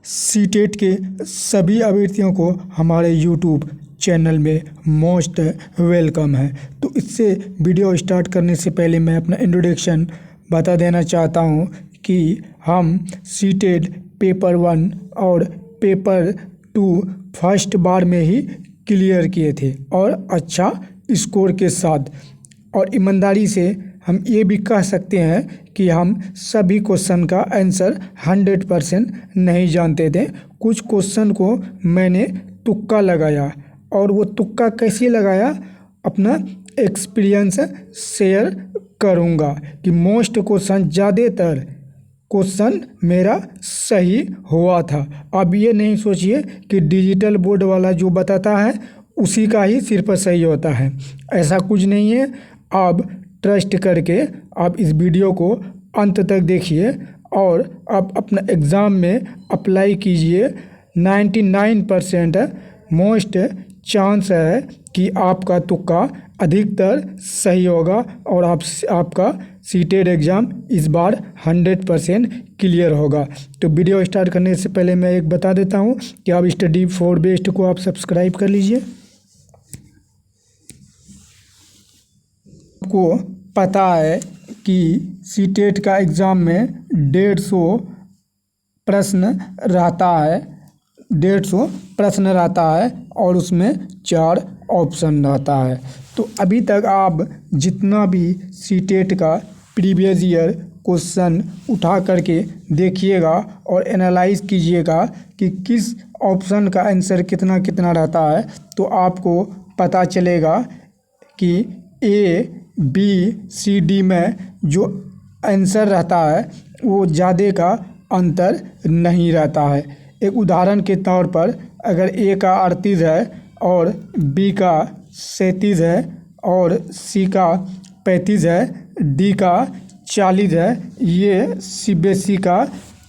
CTET के सभी अभ्यर्थियों को हमारे यूट्यूब चैनल में मोस्ट वेलकम है। तो इससे वीडियो स्टार्ट करने से पहले मैं अपना इंट्रोडक्शन बता देना चाहता हूँ कि हम सीटेट पेपर 1 और पेपर 2 फर्स्ट बार में ही क्लियर किए थे और अच्छा स्कोर के साथ, और ईमानदारी से हम ये भी कह सकते हैं कि हम सभी क्वेश्चन का आंसर 100% नहीं जानते थे। कुछ क्वेश्चन को मैंने तुक्का लगाया, और वो तुक्का कैसे लगाया अपना एक्सपीरियंस शेयर करूँगा कि मोस्ट क्वेश्चन ज़्यादातर क्वेश्चन मेरा सही हुआ था। अब ये नहीं सोचिए कि डिजिटल बोर्ड वाला जो बताता है उसी का ही सिर्फ सही होता है, ऐसा कुछ नहीं है। आप ट्रस्ट करके आप इस वीडियो को अंत तक देखिए और आप अपना एग्ज़ाम में अप्लाई कीजिए। 99% मोस्ट चांस है कि आपका तुक्का अधिकतर सही होगा और आपका सीटेट एग्ज़ाम इस बार 100% क्लियर होगा। तो वीडियो स्टार्ट करने से पहले मैं एक बता देता हूँ कि आप स्टडी फॉर बेस्ट को आप सब्सक्राइब कर लीजिए। आपको पता है कि सीटेट का एग्ज़ाम में 150 प्रश्न रहता है और उसमें 4 ऑप्शन रहता है। तो अभी तक आप जितना भी सीटेट का प्रीवियस ईयर क्वेश्चन उठा करके देखिएगा और एनालाइज कीजिएगा कि किस ऑप्शन का आंसर कितना कितना रहता है, तो आपको पता चलेगा कि ए बी सी डी में जो आंसर रहता है वो ज़्यादा का अंतर नहीं रहता है। एक उदाहरण के तौर पर अगर ए का 38 है और बी का 37 है और सी का 35 है, डी का 40 है, ये सीबीएसई का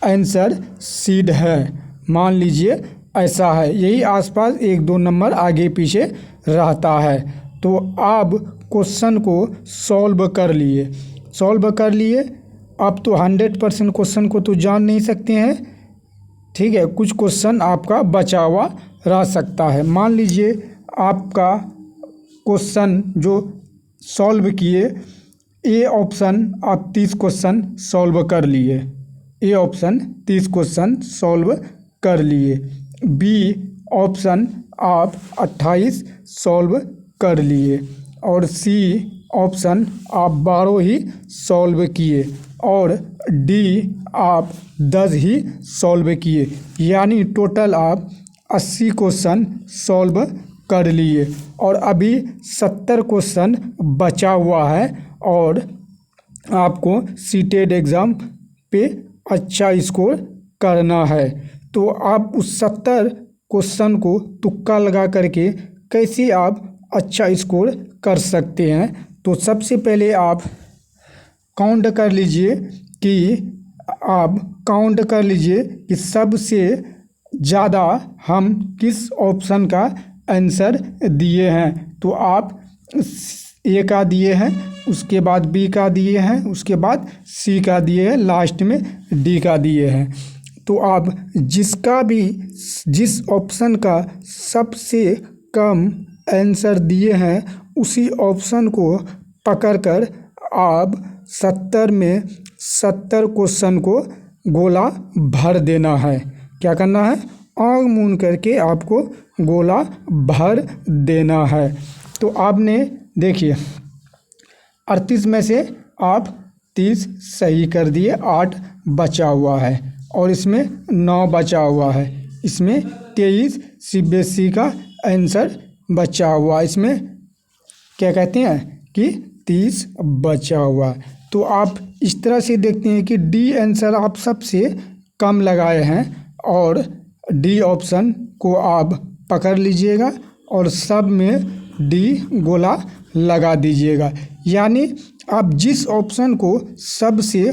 आंसर सीड है। मान लीजिए ऐसा है, यही आसपास 1-2 नंबर आगे पीछे रहता है। तो आप क्वेश्चन को सॉल्व कर लिए। अब तो 100% क्वेश्चन को तो जान नहीं सकते हैं, ठीक है। कुछ क्वेश्चन आपका बचा हुआ रह सकता है। मान लीजिए आपका क्वेश्चन जो सॉल्व किए, ए ऑप्शन आप 30 क्वेश्चन सॉल्व कर लिए, बी ऑप्शन आप 28 सॉल्व कर लिए और सी ऑप्शन आप 12 ही सॉल्व किए और डी आप 10 ही सॉल्व किए, यानी टोटल आप 80 क्वेश्चन सॉल्व कर लिए और अभी 70 क्वेश्चन बचा हुआ है और आपको सीटेट एग्ज़ाम पे अच्छा स्कोर करना है। तो आप उस 70 क्वेश्चन को तुक्का लगा करके कैसे आप अच्छा स्कोर कर सकते हैं, तो सबसे पहले आप काउंट कर लीजिए कि सबसे ज़्यादा हम किस ऑप्शन का आंसर दिए हैं। तो आप ए का दिए हैं, उसके बाद बी का दिए हैं, उसके बाद सी का दिए हैं, लास्ट में डी का दिए हैं। तो आप जिस ऑप्शन का सबसे कम आंसर दिए हैं उसी ऑप्शन को पकड़कर आप 70 में 70 क्वेश्चन को गोला भर देना है। क्या करना है? आँख मूंद करके आपको गोला भर देना है। तो आपने देखिए 38 में से आप 30 सही कर दिए, 8 बचा हुआ है और इसमें 9 बचा हुआ है, इसमें 23 सीबीएसई का आंसर बचा हुआ, इसमें क्या कहते हैं कि 30 बचा हुआ। तो आप इस तरह से देखते हैं कि डी आंसर आप सबसे कम लगाए हैं और डी ऑप्शन को आप पकड़ लीजिएगा और सब में डी गोला लगा दीजिएगा, यानी आप जिस ऑप्शन को सबसे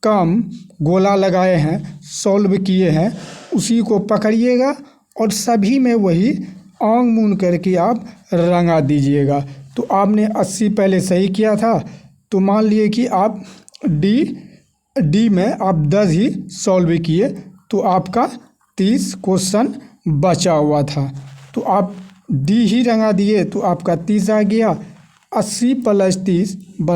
कम गोला लगाए हैं, सॉल्व किए हैं, उसी को पकड़िएगा और सभी में वही आँख मूंद करके आप रंगा दीजिएगा। तो आपने 80 पहले सही किया था, तो मान लिए कि आप डी में आप 10 ही सॉल्व किए, तो आपका 30 क्वेश्चन बचा हुआ था, तो आप डी ही रंगा दिए तो आपका 30 आ गया। 80 + 30 =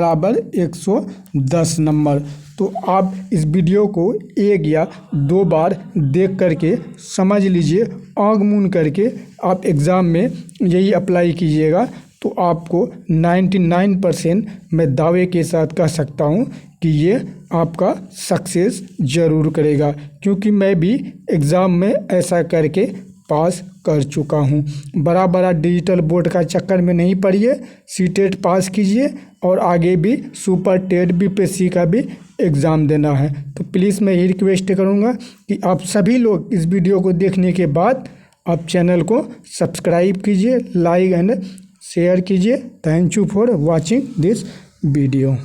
110 नंबर। तो आप इस वीडियो को 1 या 2 बार देख करके समझ लीजिए, आँख मूंद करके आप एग्ज़ाम में यही अप्लाई कीजिएगा तो आपको 99% मैं दावे के साथ कह सकता हूँ कि ये आपका सक्सेस ज़रूर करेगा, क्योंकि मैं भी एग्ज़ाम में ऐसा करके पास कर चुका हूँ। बड़ा बड़ा डिजिटल बोर्ड का चक्कर में नहीं पड़िए, सीटेट पास कीजिए और आगे भी सुपर टेट बीपीएससी का भी एग्ज़ाम देना है। तो प्लीज़ मैं ये रिक्वेस्ट करूँगा कि आप सभी लोग इस वीडियो को देखने के बाद आप चैनल को सब्सक्राइब कीजिए, लाइक एंड शेयर कीजिए। Thank you for watching this video.